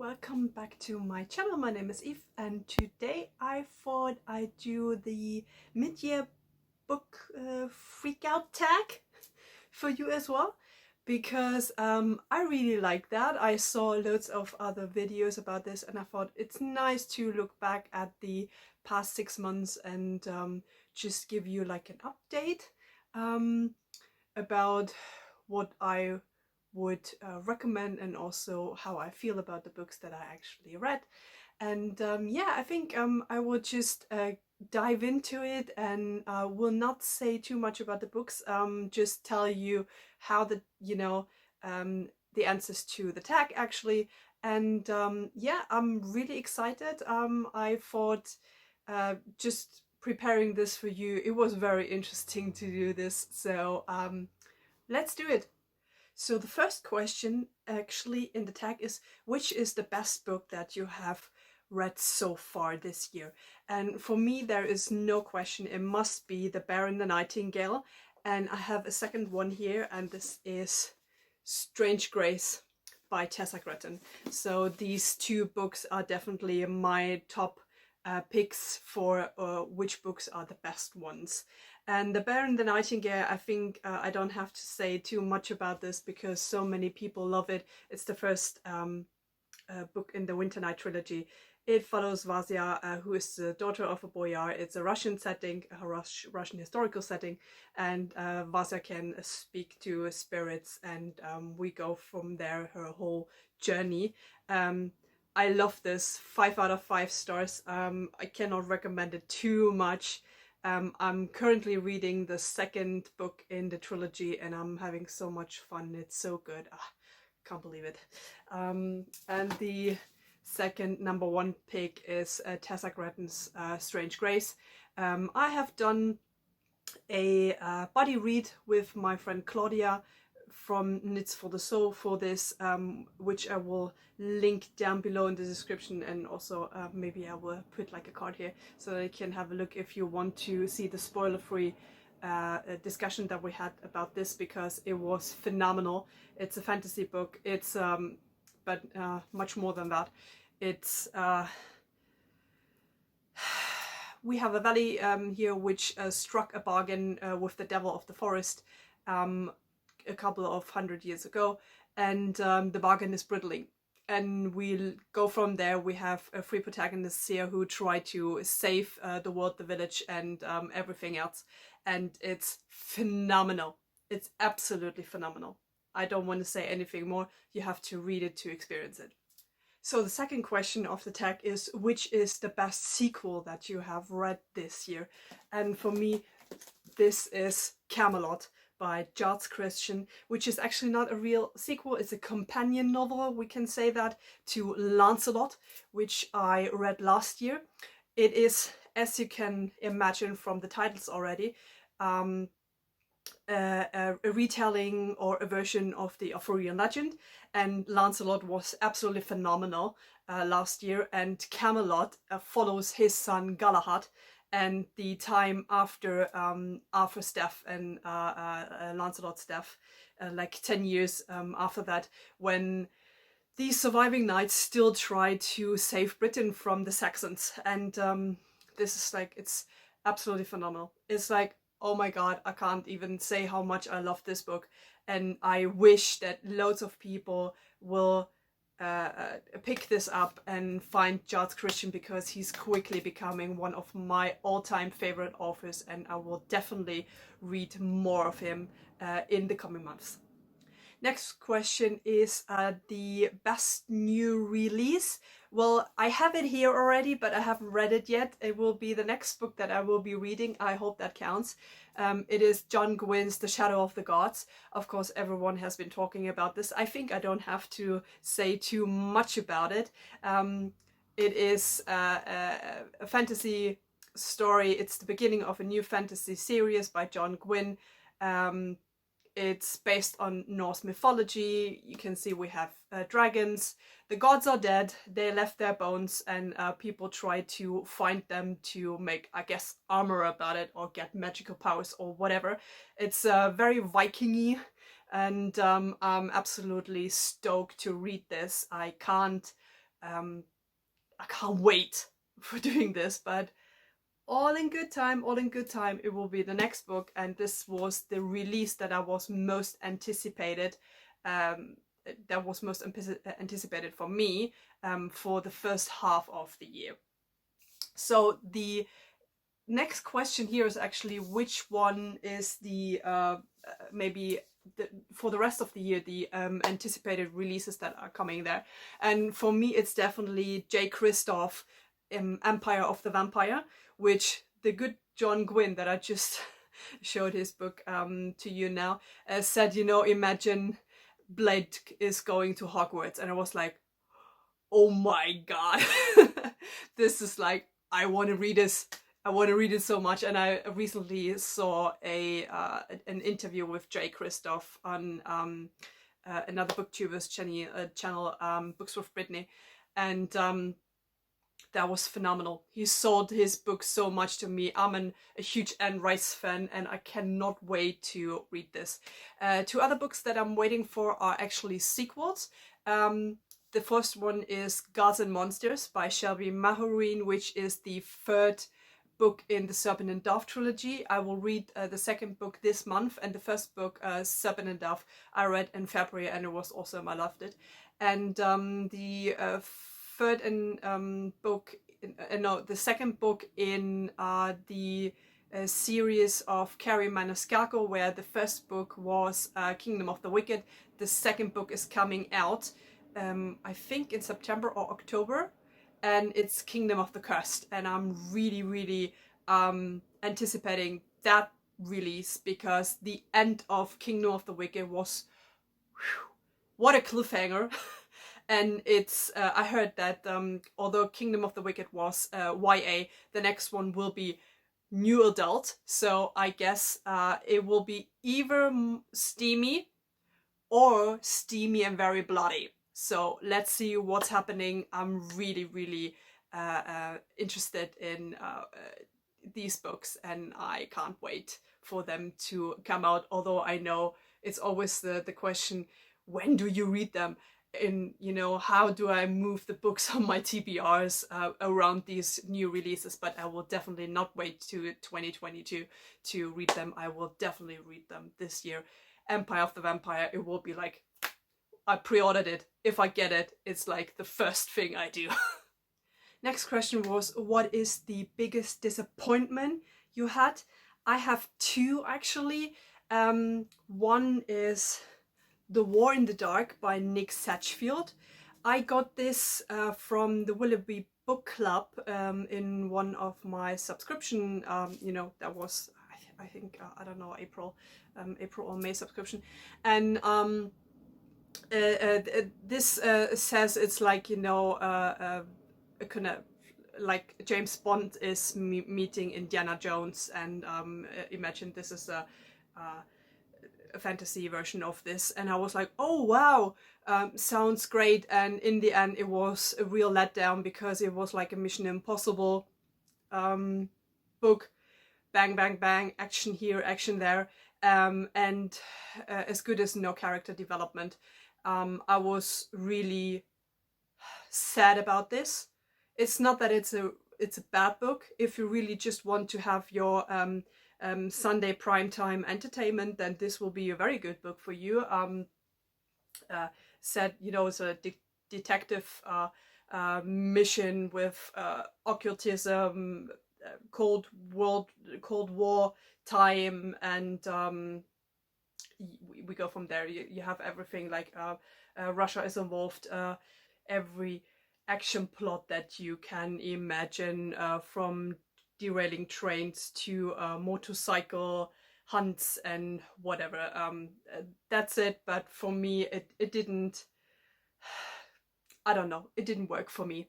welcome back to my channel. My name is Eve, and today I thought I'd do the mid-year book freak out tag for you as well, because I really like that. I saw loads of other videos about this and I thought it's nice to look back at the past 6 months and just give you like an update about what I would recommend and also how I feel about the books that I actually read. And yeah, I think I will just dive into it and will not say too much about the books, just tell you how the answers to the tag actually. And yeah, I'm really excited. I thought just preparing this for you, it was very interesting to do this, so let's do it. So the first question actually in the tag is, which is the best book that you have read so far this year? And for me, there is no question, it must be The Bear and the Nightingale. And I have a second one here, and this is Strange Grace by Tessa Gretton. So these two books are definitely my top picks for which books are the best ones. And The Bear and the Nightingale, I think I don't have to say too much about this because so many people love it. It's the first book in the Winter Night trilogy. It follows Vasia, who is the daughter of a boyar. It's a Russian setting, a Russian historical setting, and Vasia can speak to spirits, and we go from there her whole journey. I love this, 5 out of 5 stars. I cannot recommend it too much. I'm currently reading the second book in the trilogy and I'm having so much fun. It's so good. Can't believe it. And the second number one pick is Tessa Gretton's Strange Grace. I have done a buddy read with my friend Claudia from Knits for the Soul for this, which I will link down below in the description, and also maybe I will put like a card here so that you can have a look if you want to see the spoiler-free discussion that we had about this, because it was phenomenal. It's a fantasy book. It's but much more than that. It's we have a valley here which struck a bargain with the devil of the forest a couple of 100 years ago, and the bargain is brittling. And we'll go from there. We have three protagonists here who try to save the world, the village, and everything else. And it's phenomenal. It's absolutely phenomenal. I don't want to say anything more. You have to read it to experience it. So the second question of the tag is, which is the best sequel that you have read this year? And for me, this is Camelot by James Christian, which is actually not a real sequel. It's a companion novel, we can say that, to Lancelot, which I read last year. It is, as you can imagine from the titles already, a retelling or a version of the Arthurian legend, and Lancelot was absolutely phenomenal last year, and Camelot follows his son Galahad and the time after Arthur's death and Lancelot's death, like 10 years after that, when these surviving knights still try to save Britain from the Saxons. And this is like, it's absolutely phenomenal. It's like, oh my god, I can't even say how much I love this book, and I wish that loads of people will pick this up and find James Christian, because he's quickly becoming one of my all-time favorite authors, and I will definitely read more of him in the coming months. Next question is the best new release. Well, I have it here already, but I haven't read it yet. It will be the next book that I will be reading. I hope that counts. It is John Gwynn's The Shadow of the Gods. Of course, everyone has been talking about this. I think I don't have to say too much about it. It is a fantasy story. It's the beginning of a new fantasy series by John Gwynn. It's based on Norse mythology. You can see we have dragons. The gods are dead. They left their bones, and people try to find them to make, I guess, armor about it or get magical powers or whatever. It's very Viking-y, and I'm absolutely stoked to read this. I can't I can't wait for doing this, but all in good time, all in good time. It will be the next book, and this was the release that I was most anticipated. Um, that was most anticipated for me for the first half of the year. So the next question here is actually which one is the maybe for the rest of the year the anticipated releases that are coming there. And for me it's definitely Jay Kristoff, Empire of the Vampire, which the good John Gwynne that I just showed his book to you now said, you know, imagine Blake is going to Hogwarts, and I was like, oh my god. This is like, I want to read this. I want to read it so much. And I recently saw an interview with Jay Kristoff on another booktuber's channel, Books with Brittany, and that was phenomenal. He sold his book so much to me. I'm a huge Anne Rice fan, and I cannot wait to read this. Two other books that I'm waiting for are actually sequels. The first one is Gods and Monsters by Shelby Mahorine, which is the third book in the Serpent and Dove trilogy. I will read the second book this month, and the first book, Serpent and Dove, I read in February, and it was awesome. I loved it. And the third and book, no, the second book in the series of Carrie Maniscalco, where the first book was Kingdom of the Wicked. The second book is coming out, I think in September or October, and it's Kingdom of the Cursed, and I'm really, really anticipating that release, because the end of Kingdom of the Wicked was, whew, what a cliffhanger. And it's I heard that although Kingdom of the Wicked was YA, the next one will be new adult, so I guess it will be either steamy or steamy and very bloody. So let's see what's happening. I'm really, really interested in these books, and I can't wait for them to come out. Although I know it's always the question, when do you read them? And, you know, how do I move the books on my TBRs around these new releases? But I will definitely not wait to 2022 to read them. I will definitely read them this year. Empire of the Vampire, it will be like, I pre-ordered it. If I get it, it's like the first thing I do. Next question was, what is the biggest disappointment you had? I have two, actually. One is The War in the Dark by Nick Satchfield. I got this from the Willoughby Book Club in one of my subscription, you know, that was, I think, I don't know, April or May subscription. And this says it's like, you know, kind of like James Bond is meeting Indiana Jones, and imagine this is a fantasy version of this. And I was like, oh wow, sounds great. And in the end it was a real letdown, because it was like a Mission Impossible book. Bang bang bang, action here, action there, and as good as no character development. I was really sad about this. It's not that it's a bad book. If you really just want to have your Sunday primetime entertainment, then this will be a very good book for you. Said, you know, it's a detective mission with occultism, Cold War time, and we go from there. You have everything, like Russia is involved, every action plot that you can imagine, from derailing trains to motorcycle hunts and whatever. That's it. But for me, it didn't, I don't know, it didn't work for me.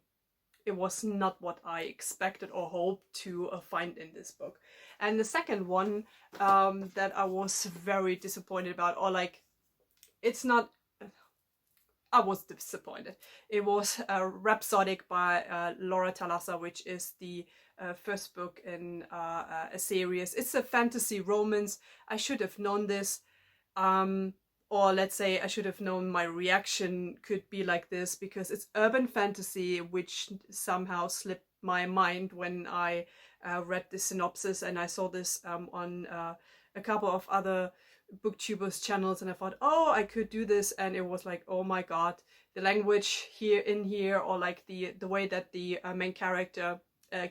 It was not what I expected or hoped to find in this book. And the second one that I was very disappointed about, or like, it's not, I was disappointed. It was Rhapsodic by Laura Thalassa, which is the first book in a series. It's a fantasy romance. I should have known this. or let's say I should have known my reaction could be like this, because it's urban fantasy, which somehow slipped my mind when I read the synopsis, and I saw this on a couple of other booktubers channels, and I thought, oh, I could do this, and it was like, oh my god, the language here, or like the way that the main character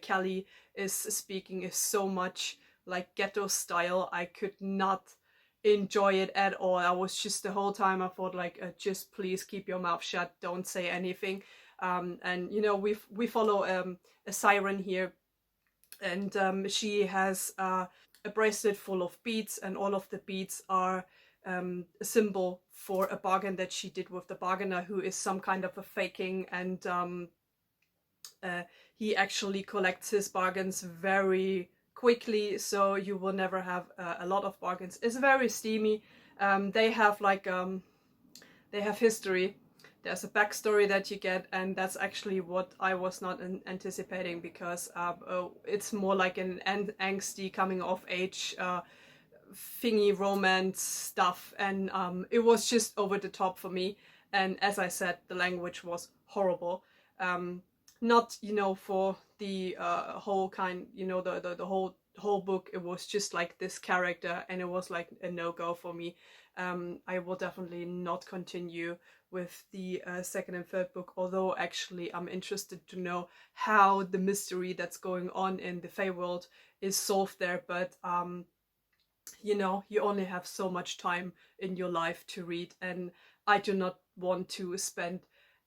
Kelly is speaking is so much like ghetto style. I could not enjoy it at all. I was just, the whole time I thought like, just please keep your mouth shut, don't say anything. And you know, we follow a siren here, and she has a bracelet full of beads, and all of the beads are a symbol for a bargain that she did with the bargainer, who is some kind of a faking, and he actually collects his bargains very quickly, so you will never have a lot of bargains. It's very steamy. They have like they have history. There's a backstory that you get, and that's actually what I was not anticipating, because it's more like an angsty coming of age thingy romance stuff, and it was just over the top for me. And as I said, the language was horrible. Not, you know, for the whole kind, you know, the whole book, it was just like this character, and it was like a no-go for me. I will definitely not continue with the second and third book, although actually I'm interested to know how the mystery that's going on in the Fey world is solved there. But you know, you only have so much time in your life to read, and I do not want to spend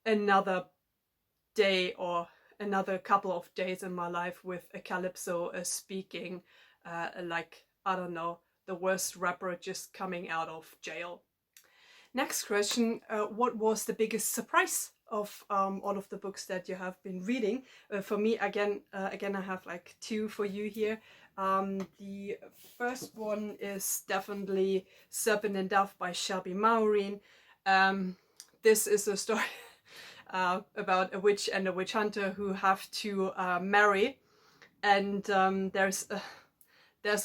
another day or another couple of days in my life with a Calypso speaking like, I don't know, the worst rapper just coming out of jail. Next question, what was the biggest surprise of all of the books that you have been reading? For me, again, I have like two for you here. The first one is definitely Serpent and Dove by Shelby Maureen. This is a story about a witch and a witch hunter who have to marry, and there's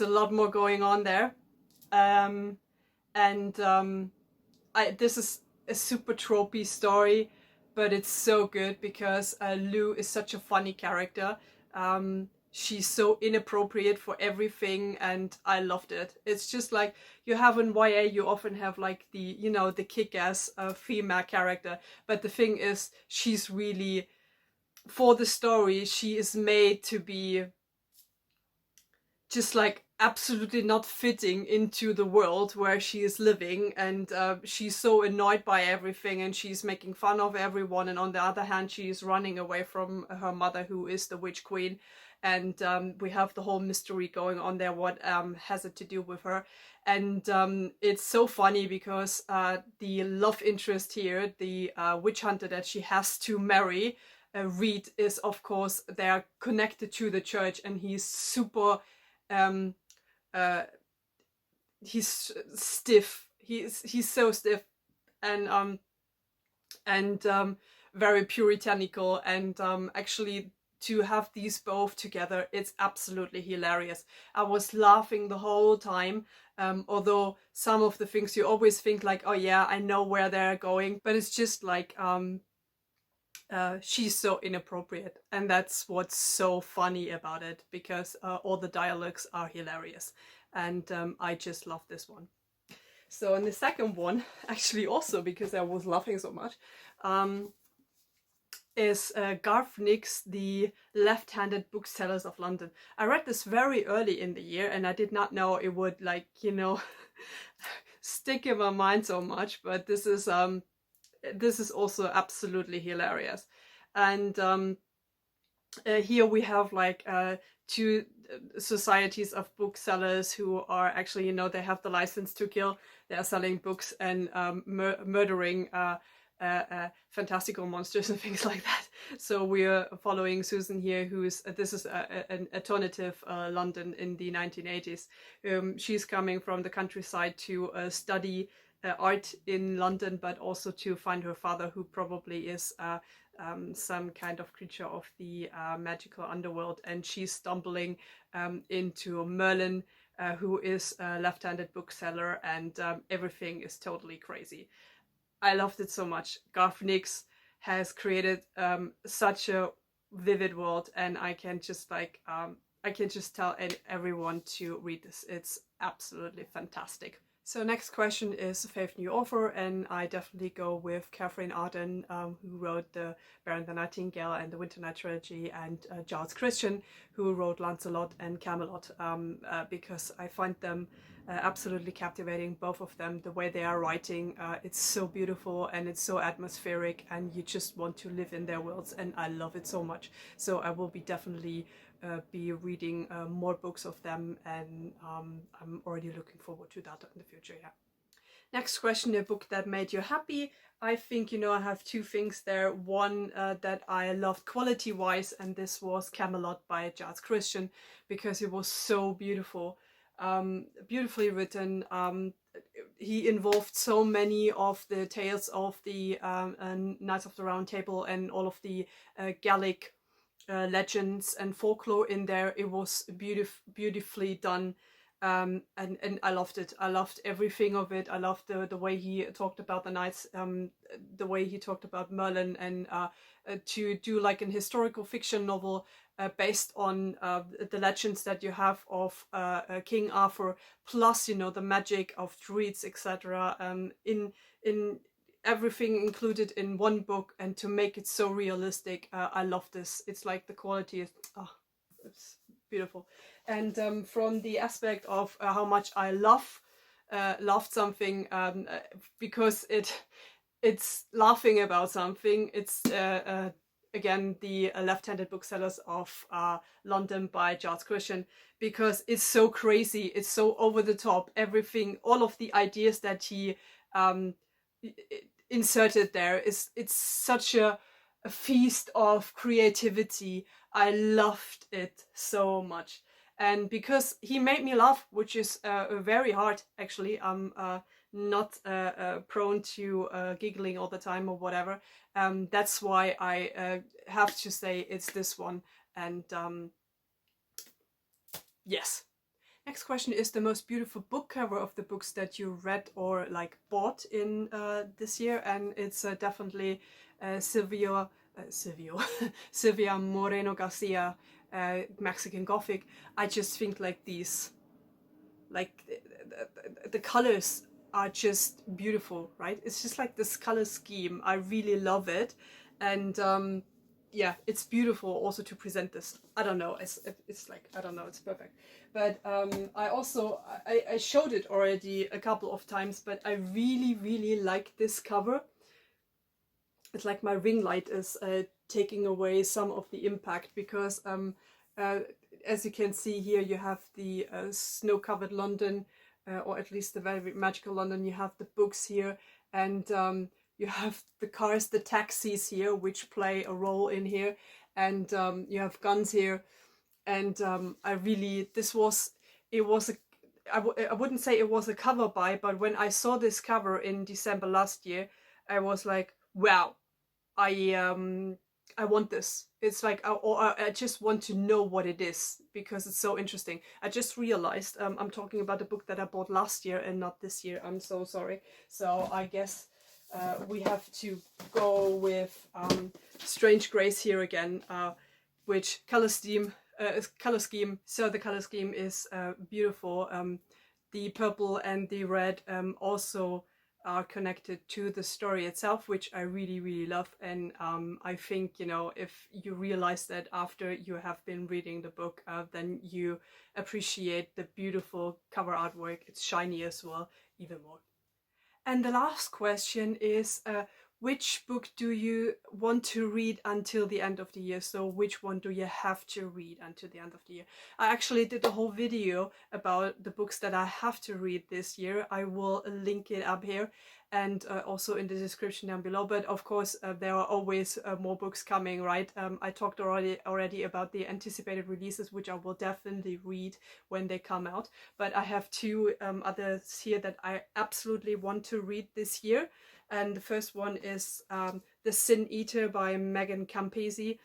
a lot more going on there, and this is a super tropey story, but it's so good because Lou is such a funny character. She's so inappropriate for everything, and I loved it. It's just like, you have in YA, you often have like the, you know, the kick-ass female character, but the thing is, she's really, for the story, she is made to be just like absolutely not fitting into the world where she is living, and she's so annoyed by everything, and she's making fun of everyone, and on the other hand she is running away from her mother, who is the witch queen, and we have the whole mystery going on there, what has it to do with her. And it's so funny because the love interest here, the witch hunter that she has to marry, Reed, is of course, they are connected to the church, and he's super he's stiff. He's so stiff, and very puritanical, and actually to have these both together, it's absolutely hilarious. I was laughing the whole time, although some of the things you always think like, oh yeah, I know where they're going, but it's just like she's so inappropriate, and that's what's so funny about it, because all the dialogues are hilarious, and I just love this one. So, and the second one, actually also because I was laughing so much, is Garth Nix, The Left-Handed Booksellers of London. I read this very early in the year, and I did not know it would, like, you know, stick in my mind so much, but this is also absolutely hilarious. And here we have like two societies of booksellers who are actually, you know, they have the license to kill. They are selling books and murdering fantastical monsters and things like that. So we're following Susan here, who's this is an alternative London in the 1980s. She's coming from the countryside to study art in London, but also to find her father, who probably is some kind of creature of the magical underworld. And she's stumbling into Merlin, who is a left-handed bookseller, and everything is totally crazy. I loved it so much. Garth Nix has created such a vivid world, and I can just tell everyone to read this. It's absolutely fantastic. So next question is fave new author, and I definitely go with Catherine Arden, who wrote the Baron the Nightingale and the Winternight trilogy, and Giles Christian, who wrote Lancelot and Camelot, because I find them absolutely captivating, both of them. The way they are writing, it's so beautiful and it's so atmospheric, and you just want to live in their worlds, and I love it so much. So I will be definitely be reading more books of them, and I'm already looking forward to that in the future. Yeah. Next question, a book that made you happy. I think, I have two things there. One that I loved quality wise, and this was Camelot by Giles Christian, because it was so beautiful, beautifully written. He involved so many of the tales of the Knights of the Round Table and all of the Gallic legends and folklore in there. It was beautifully done, and I loved it. I loved everything of it. I loved the way he talked about the knights, the way he talked about Merlin, and to do like an historical fiction novel based on the legends that you have of King Arthur, plus the magic of druids, etc. In everything included in one book, and to make it so realistic. I love this. It's like the quality is, it's beautiful. And from the aspect of how much I loved something, because it's laughing about something. It's again the left-handed booksellers of London by Giles Christian, because it's so crazy, it's so over the top. Everything, all of the ideas that he inserted there, it's such a feast of creativity. I loved it so much, and because he made me laugh, which is very hard actually. I'm not prone to giggling all the time or whatever. That's why I have to say it's this one. And yes. Next question is the most beautiful book cover of the books that you read or like bought in this year, and it's definitely Silvia Moreno Garcia, Mexican Gothic. I just think like these, like the colors are just beautiful, right? It's just like this color scheme. I really love it, and yeah, it's beautiful also to present this. I don't know, it's like, I don't know, it's perfect. But I showed it already a couple of times, but I really like this cover. It's like my ring light is taking away some of the impact, because as you can see here, you have the snow-covered London, or at least the very magical London. You have the books here, and you have the cars, the taxis here, which play a role in here, and you have guns here. And I wouldn't say it was a cover buy, but when I saw this cover in December last year, I was like, wow, I want this. It's like, I just want to know what it is, because it's so interesting. I just realized I'm talking about a book that I bought last year and not this year. I'm so sorry. So I guess we have to go with Strange Grace here again, which color scheme. So the color scheme is beautiful. The purple and the red also are connected to the story itself, which I really love. And I think, if you realize that after you have been reading the book, then you appreciate the beautiful cover artwork. It's shiny as well, even more. And the last question is, which book do you want to read until the end of the year? So which one do you have to read until the end of the year? I actually did a whole video about the books that I have to read this year. I will link it up here, and also in the description down below. But of course, there are always more books coming, right? I talked already about the anticipated releases, which I will definitely read when they come out. But I have two others here that I absolutely want to read this year. And the first one is The Sin Eater by Megan Campese.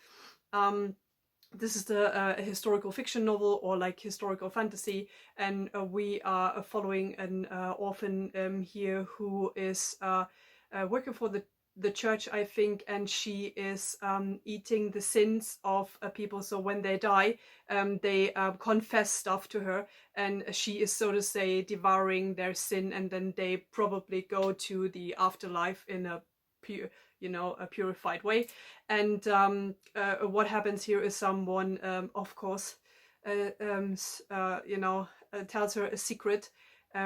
this is the historical fiction novel, or like historical fantasy, and we are following an orphan here who is working for the church, I think, and she is eating the sins of people. So when they die, they confess stuff to her, and she is, so to say, devouring their sin, and then they probably go to the afterlife in a pure, a purified way. And what happens here is someone, of course, tells her a secret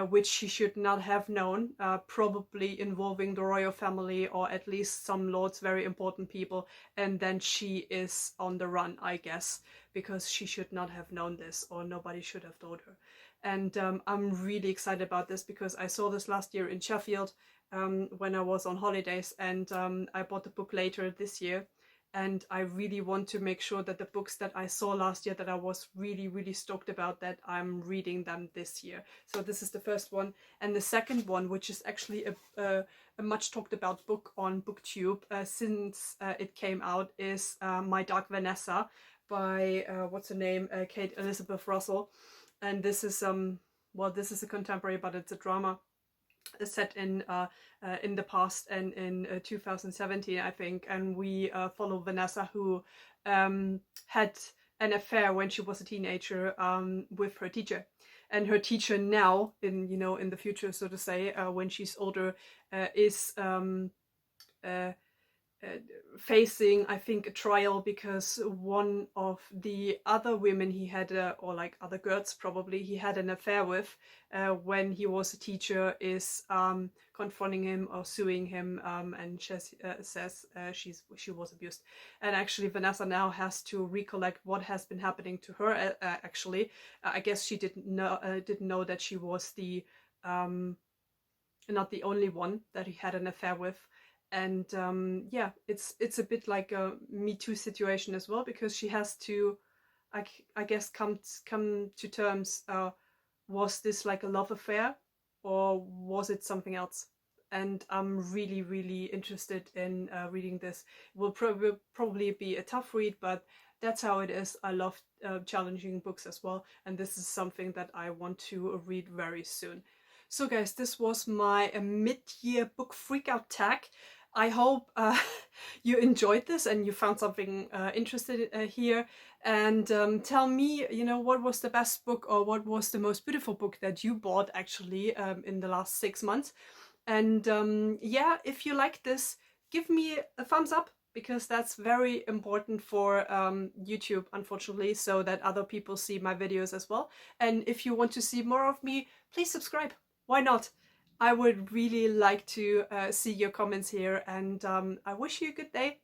which she should not have known, probably involving the royal family, or at least some lords, very important people. And then she is on the run, I guess, because she should not have known this, or nobody should have told her. And I'm really excited about this because I saw this last year in Sheffield when I was on holidays, and I bought the book later this year. And I really want to make sure that the books that I saw last year that I was really, really stoked about, that I'm reading them this year. So this is the first one. And the second one, which is actually a much talked about book on BookTube since it came out, is My Dark Vanessa by, what's her name, Kate Elizabeth Russell. And this is, this is a contemporary, but it's a drama set in the past, and in 2017, I think. And we follow Vanessa, who had an affair when she was a teenager with her teacher. And her teacher now, in the future, so to say, when she's older, is facing, I think, a trial because one of the other women he had, or like other girls probably, he had an affair with when he was a teacher, is confronting him or suing him, and she says she was abused. And actually Vanessa now has to recollect what has been happening to her. Actually, I guess she didn't know that she was the not the only one that he had an affair with. And it's a bit like a Me Too situation as well, because she has to, I guess, come to terms. Was this like a love affair, or was it something else? And I'm really, really interested in reading this. It will probably be a tough read, but that's how it is. I love challenging books as well, and this is something that I want to read very soon. So guys, this was my mid-year book freakout tag. I hope you enjoyed this and you found something interesting here. And tell me, what was the best book, or what was the most beautiful book that you bought actually in the last 6 months. And if you like this, give me a thumbs up, because that's very important for YouTube, unfortunately, so that other people see my videos as well. And if you want to see more of me, please subscribe. Why not? I would really like to see your comments here, and I wish you a good day.